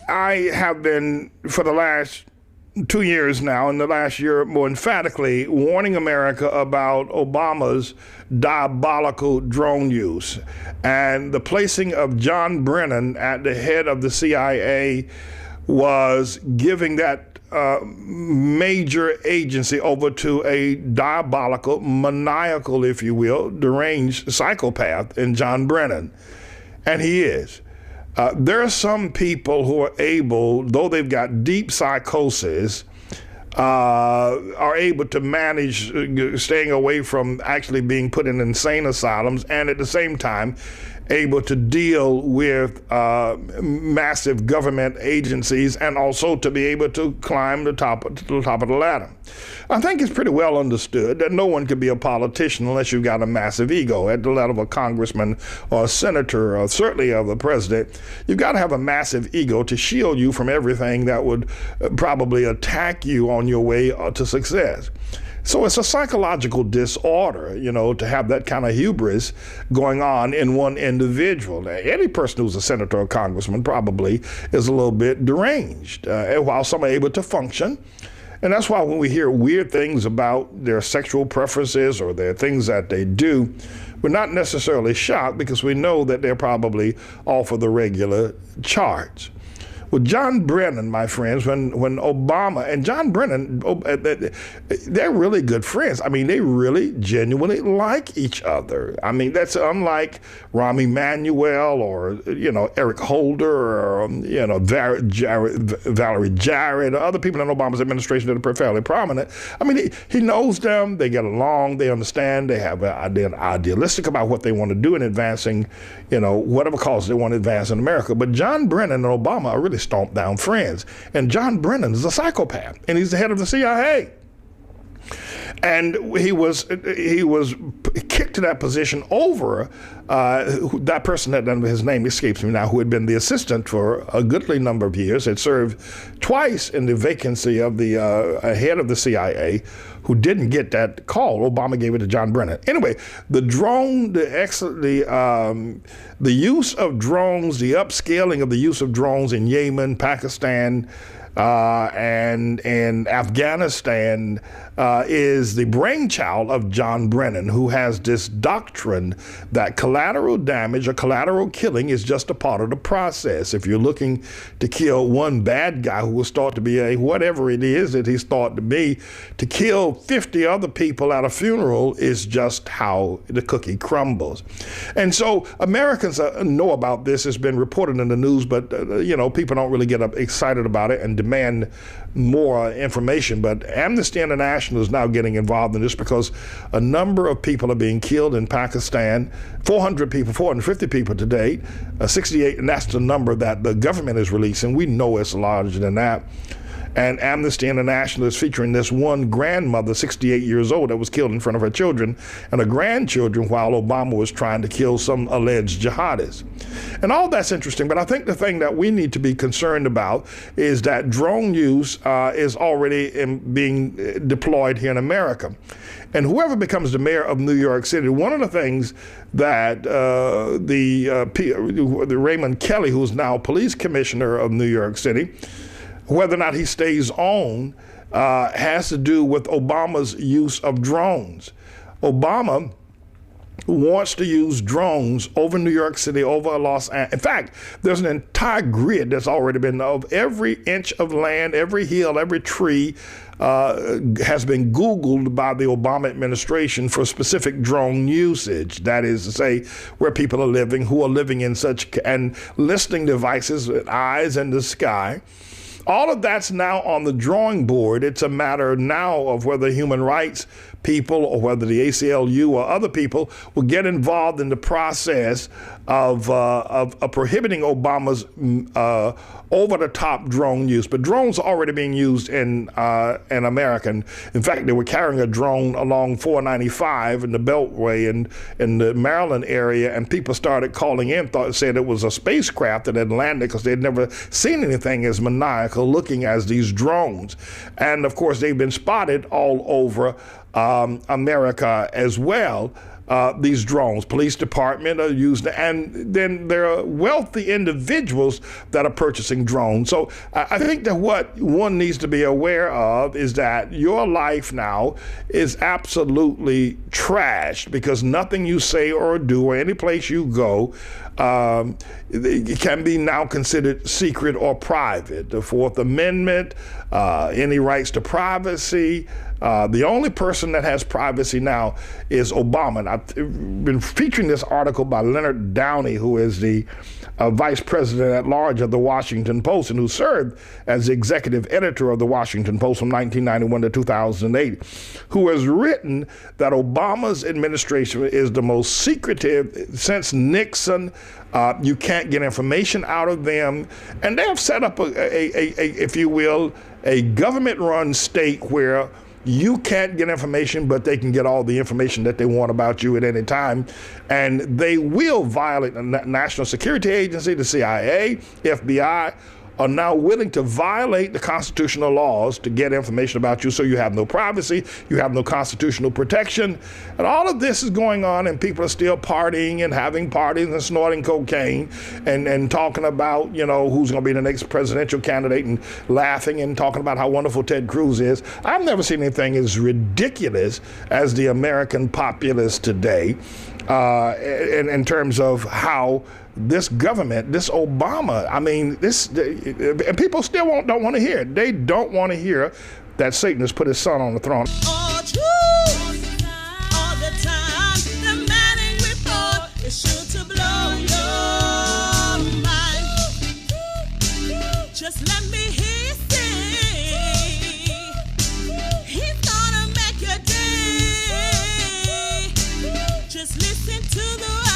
I have been, for the last 2 years now, in the last year more emphatically, warning America about Obama's diabolical drone use. And the placing of John Brennan at the head of the CIA was giving that major agency over to a diabolical, maniacal, if you will, deranged psychopath in John Brennan. And he is. There are some people who are able, though they've got deep psychosis, are able to manage staying away from actually being put in insane asylums, and at the same time able to deal with massive government agencies, and also to be able to climb to the top of the ladder. I think it's pretty well understood that no one can be a politician unless you've got a massive ego. At the level of a congressman or a senator, or certainly of the president, you've got to have a massive ego to shield you from everything that would probably attack you on your way to success. So it's a psychological disorder, to have that kind of hubris going on in one individual. Now, any person who's a senator or congressman probably is a little bit deranged, while some are able to function. And that's why when we hear weird things about their sexual preferences or their things that they do, we're not necessarily shocked, because we know that they're probably off of the regular charts. Well, John Brennan, my friends, when Obama and John Brennan, they're really good friends. I mean, they really genuinely like each other. I mean, that's unlike Rahm Emanuel or, Eric Holder or, Valerie Jarrett or other people in Obama's administration that are fairly prominent. I mean, he knows them. They get along. They understand. They have they're idealistic about what they want to do in advancing, whatever cause they want to advance in America. But John Brennan and Obama are really stomped down friends. And John Brennan is a psychopath, and he's the head of the CIA. And he was kicked to that position over that person, his name escapes me now, who had been the assistant for a goodly number of years, had served twice in the vacancy of the head of the CIA, who didn't get that call. Obama gave it to John Brennan. Anyway, the use of drones, the upscaling of the use of drones in Yemen, Pakistan, and Afghanistan is the brainchild of John Brennan, who has this doctrine that collateral damage or collateral killing is just a part of the process. If you're looking to kill one bad guy who was thought to be whatever it is that he's thought to be, to kill 50 other people at a funeral is just how the cookie crumbles. And so Americans know about this. It's been reported in the news, but people don't really get excited about it and demand more information. But Amnesty International is now getting involved in this, because a number of people are being killed in Pakistan, 450 people to date, 68, and that's the number that the government is releasing. We know it's larger than that. And Amnesty International is featuring this one grandmother, 68 years old, that was killed in front of her children and her grandchildren while Obama was trying to kill some alleged jihadists. And all that's interesting, but I think the thing that we need to be concerned about is that drone use is already being deployed here in America. And whoever becomes the mayor of New York City, one of the things that the Raymond Kelly, who's now police commissioner of New York City, whether or not he stays on, has to do with Obama's use of drones. Obama wants to use drones over New York City, over Los Angeles. In fact, there's an entire grid that's already been of every inch of land, every hill, every tree has been Googled by the Obama administration for specific drone usage. That is to say, where people are living, who are living in such, and listening devices with eyes in the sky. All of that's now on the drawing board. It's a matter now of whether human rights people or whether the ACLU or other people will get involved in the process of prohibiting Obama's over-the-top drone use. But drones are already being used in America. In fact, they were carrying a drone along 495 in the Beltway in the Maryland area, and people started calling in, said it was a spacecraft that had landed because they'd never seen anything as maniacal looking as these drones. And of course, they've been spotted all over America as well. these drones. Police department are using, and then there are wealthy individuals that are purchasing drones. So I think that what one needs to be aware of is that your life now is absolutely trashed, because nothing you say or do or any place you go it can be now considered secret or private. The Fourth Amendment, any rights to privacy. The only person that has privacy now is Obama. And I've been featuring this article by Leonard Downey, who is the vice president at large of the Washington Post and who served as the executive editor of the Washington Post from 1991 to 2008, who has written that Obama's administration is the most secretive since Nixon. You can't get information out of them. And they have set up, if you will, a government-run state where you can't get information, but they can get all the information that they want about you at any time. And they will violate the National Security Agency, the CIA, FBI, are now willing to violate the constitutional laws to get information about you, so you have no privacy, you have no constitutional protection. And all of this is going on, and people are still partying and having parties and snorting cocaine and talking about, you know, who's going to be the next presidential candidate, and laughing and talking about how wonderful Ted Cruz is. I've never seen anything as ridiculous as the American populace today in terms of how this government, this Obama, I mean, and people still don't want to hear it. They don't want to hear that Satan has put his son on the throne. All true, all the time. The Manning report is sure to blow your mind. Just let me hear you sing. He's gonna make your day. Just listen to the